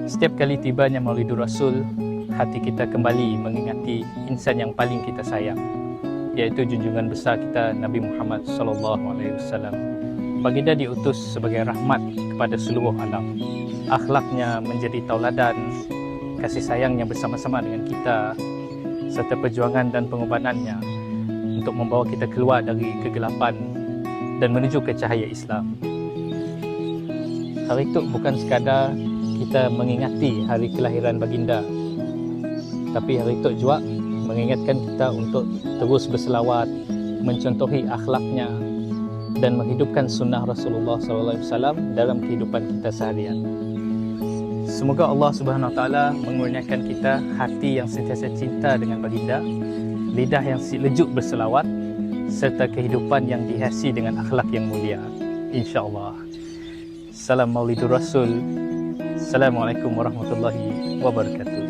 Setiap kali tibanya Maulidur Rasul, hati kita kembali mengingati insan yang paling kita sayang, iaitu junjungan besar kita Nabi Muhammad SAW. Baginda diutus sebagai rahmat kepada seluruh alam. Akhlaknya menjadi tauladan, kasih sayangnya bersama-sama dengan kita, serta perjuangan dan pengorbanannya untuk membawa kita keluar dari kegelapan dan menuju ke cahaya Islam. Hari itu bukan sekadar kita mengingati hari kelahiran baginda, tapi hari itu juga mengingatkan kita untuk terus berselawat, mencontohi akhlaknya dan menghidupkan sunnah Rasulullah SAW dalam kehidupan kita seharian. Semoga Allah Subhanahu Wa Taala mengurniakan kita hati yang sentiasa cinta dengan baginda, lidah yang lejuk berselawat, serta kehidupan yang dihiasi dengan akhlak yang mulia, insya-Allah. Salam Maulidur Rasul. Assalamualaikum warahmatullahi wabarakatuh.